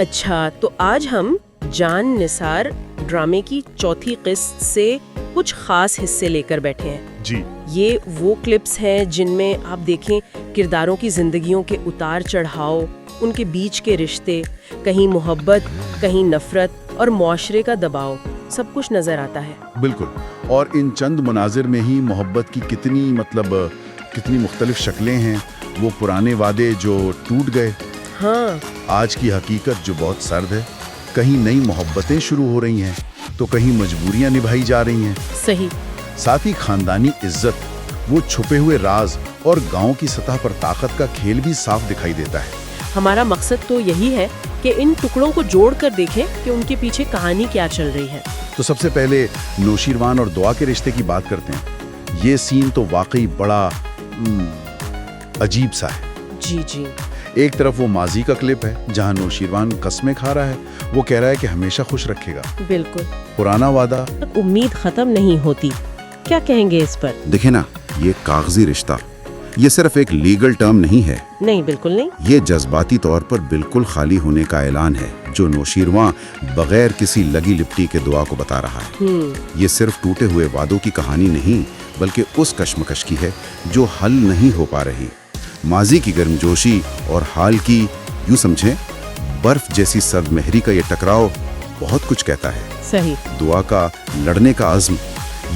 اچھا، تو آج ہم جان نثار ڈرامے کی چوتھی قسط سے کچھ خاص حصے لے کر بیٹھے ہیں جی یہ وہ کلپس ہیں جن میں آپ دیکھیں کرداروں کی زندگیوں کے اتار چڑھاؤ، ان کے بیچ کے رشتے، کہیں محبت، کہیں نفرت اور معاشرے کا دباؤ، سب کچھ نظر آتا ہے۔ بالکل، اور ان چند مناظر میں ہی محبت کی کتنی مختلف شکلیں ہیں۔ وہ پرانے وعدے جو ٹوٹ گئے، ہاں، آج کی حقیقت جو بہت سرد ہے، کہیں نئی محبتیں شروع ہو رہی ہیں تو کہیں مجبوریاں نبھائی جا رہی ہیں۔ صحیح۔ ساتھ ہی خاندانی عزت، وہ چھپے ہوئے راز اور گاؤں کی سطح پر طاقت کا کھیل بھی صاف دکھائی دیتا ہے۔ ہمارا مقصد تو یہی ہے کہ ان ٹکڑوں کو جوڑ کر دیکھیں کہ ان کے پیچھے کہانی کیا چل رہی ہے۔ تو سب سے پہلے نوشیروان اور دعا کے رشتے کی بات کرتے ہیں۔ یہ سین تو واقعی بڑا عجیب سا ہے۔ جی ایک طرف وہ ماضی کا کلپ ہے جہاں نوشیروان قسمیں کھا رہا ہے، وہ کہہ رہا ہے کہ ہمیشہ خوش رکھے گا، بالکل، پرانا وعدہ۔ امید ختم نہیں ہوتی، کیا کہیں گے اس پر؟ دیکھیں نا، یہ کاغذی رشتہ، یہ صرف ایک لیگل ٹرم نہیں ہے، نہیں، بالکل نہیں۔ یہ جذباتی طور پر بالکل خالی ہونے کا اعلان ہے جو نوشیروان بغیر کسی لگی لپٹی کے دعا کو بتا رہا ہے۔ یہ صرف ٹوٹے ہوئے وعدوں کی کہانی نہیں بلکہ اس کشمکش کی ہے جو حل نہیں ہو پا رہی۔ ماضی کی گرمجوشی اور حال کی، یوں سمجھیں، برف جیسی سرد مہری کا یہ ٹکراؤ بہت کچھ کہتا ہے۔ صحیح۔ دعا کا لڑنے کا عزم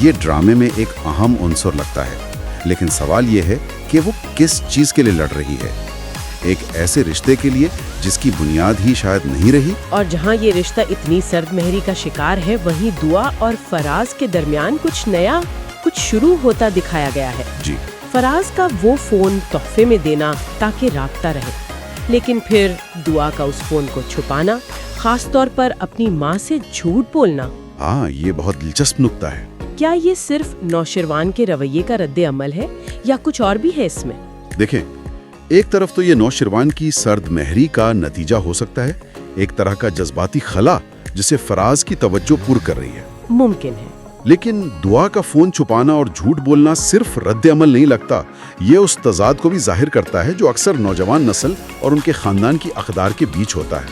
یہ ڈرامے میں ایک اہم عنصر لگتا ہے، لیکن سوال یہ ہے کہ وہ کس چیز کے لیے لڑ رہی ہے؟ ایک ایسے رشتے کے لیے جس کی بنیاد ہی شاید نہیں رہی، اور جہاں یہ رشتہ اتنی سرد مہری کا شکار ہے، وہیں دعا اور فراز کے درمیان کچھ نیا، کچھ شروع ہوتا دکھایا گیا ہے۔ جی، فراز کا وہ فون تحفے میں دینا تاکہ رابطہ رہے، لیکن پھر دعا کا اس فون کو چھپانا، خاص طور پر اپنی ماں سے جھوٹ بولنا۔ ہاں، یہ بہت دلچسپ نکتہ ہے۔ کیا یہ صرف نوشیروان کے رویے کا رد عمل ہے یا کچھ اور بھی ہے اس میں؟ دیکھیں، ایک طرف تو یہ نوشیروان کی سرد مہری کا نتیجہ ہو سکتا ہے، ایک طرح کا جذباتی خلا جسے فراز کی توجہ پر کر رہی ہے۔ ممکن ہے، لیکن دعا کا فون چھپانا اور جھوٹ بولنا صرف رد عمل نہیں لگتا، یہ اس تضاد کو بھی ظاہر کرتا ہے جو اکثر نوجوان نسل اور ان کے خاندان کی اقدار کے بیچ ہوتا ہے۔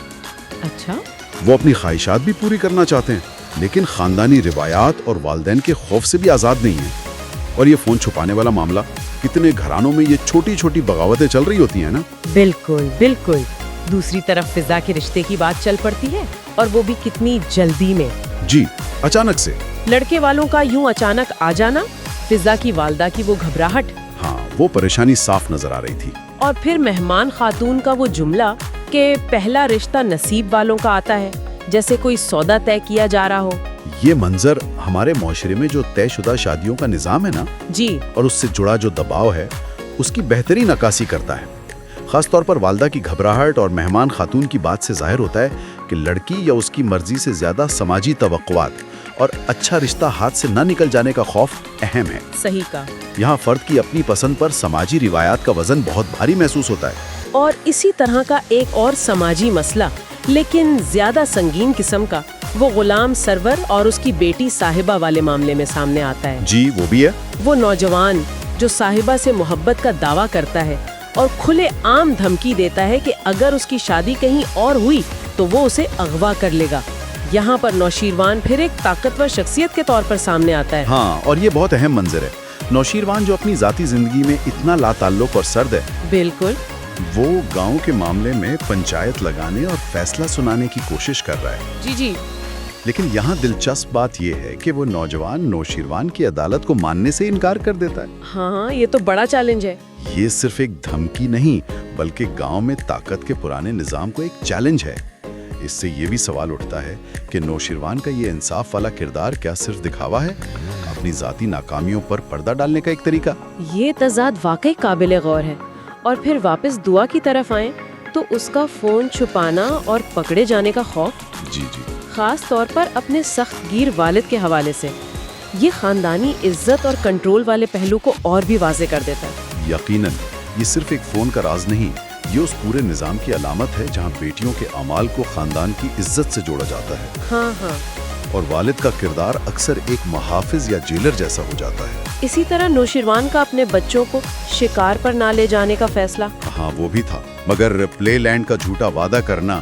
اچھا، وہ اپنی خواہشات بھی پوری کرنا چاہتے ہیں لیکن خاندانی روایات اور والدین کے خوف سے بھی آزاد نہیں ہیں۔ اور یہ فون چھپانے والا معاملہ، کتنے گھرانوں میں یہ چھوٹی چھوٹی بغاوتیں چل رہی ہوتی ہیں نا۔ بالکل۔ دوسری طرف فضا کے رشتے کی بات چل پڑتی ہے، اور وہ بھی کتنی جلدی میں۔ جی، اچانک سے۔ لڑکے والوں کا یوں اچانک آ جانا، فضا کی والدہ کی وہ گھبراہٹ، ہاں، وہ پریشانی صاف نظر آ رہی تھی۔ اور پھر مہمان خاتون کا وہ جملہ کہ پہلا رشتہ نصیب والوں کا آتا ہے، جیسے کوئی سودا طے کیا جا رہا ہو۔ یہ منظر ہمارے معاشرے میں جو طے شدہ شادیوں کا نظام ہے نا، جی، اور اس سے جڑا جو دباؤ ہے، اس کی بہترین عکاسی کرتا ہے۔ خاص طور پر والدہ کی گھبراہٹ اور مہمان خاتون کی بات سے ظاہر ہوتا ہے کہ لڑکی یا اس کی مرضی سے زیادہ سماجی توقعات اور اچھا رشتہ ہاتھ سے نہ نکل جانے کا خوف اہم ہے۔ صحیح کہا۔ یہاں فرد کی اپنی پسند پر سماجی روایات کا وزن بہت بھاری محسوس ہوتا ہے۔ اور اسی طرح کا ایک اور سماجی مسئلہ، لیکن زیادہ سنگین قسم کا، وہ غلام سرور اور اس کی بیٹی صاحبہ والے معاملے میں سامنے آتا ہے۔ جی، وہ بھی ہے۔ وہ نوجوان جو صاحبہ سے محبت کا دعویٰ کرتا ہے اور کھلے عام دھمکی دیتا ہے کہ اگر اس کی شادی کہیں اور ہوئی تو وہ اسے اغوا کر لے گا۔ یہاں پر نوشیروان پھر ایک طاقتور شخصیت کے طور پر سامنے آتا ہے۔ ہاں، اور یہ بہت اہم منظر ہے۔ نوشیروان جو اپنی ذاتی زندگی میں اتنا لا تعلق اور سرد ہے، بالکل، وہ گاؤں کے معاملے میں پنچایت لگانے اور فیصلہ سنانے کی کوشش کر رہا ہے۔ جی، لیکن یہاں دلچسپ بات یہ ہے کہ وہ نوجوان نوشیروان کی عدالت کو ماننے سے انکار کر دیتا ہے۔ ہاں، یہ تو بڑا چیلنج ہے۔ یہ صرف ایک دھمکی نہیں بلکہ گاؤں میں طاقت کے پرانے نظام کو ایک چیلنج ہے۔ اس سے یہ بھی سوال اٹھتا ہے کہ نوشیروان کا یہ انصاف والا کردار کیا صرف دکھاوا ہے، اپنی ذاتی ناکامیوں پر پردہ ڈالنے کا ایک طریقہ؟ یہ تضاد واقعی قابل غور ہے۔ اور پھر واپس دعا کی طرف آئیں تو اس کا فون چھپانا اور پکڑے جانے کا خوف، جی، خاص طور پر اپنے سخت گیر والد کے حوالے سے، یہ خاندانی عزت اور کنٹرول والے پہلو کو اور بھی واضح کر دیتا ہے۔ یقیناً یہ صرف ایک فون کا راز نہیں، یہ اس پورے نظام کی علامت ہے جہاں بیٹیوں کے اعمال کو خاندان کی عزت سے جوڑا جاتا ہے۔ ہاں، اور والد کا کردار اکثر ایک محافظ یا جیلر جیسا ہو جاتا ہے۔ اسی طرح نوشیروان کا اپنے بچوں کو شکار پر نہ لے جانے کا فیصلہ، ہاں، وہ بھی تھا، مگر پلے لینڈ کا جھوٹا وعدہ کرنا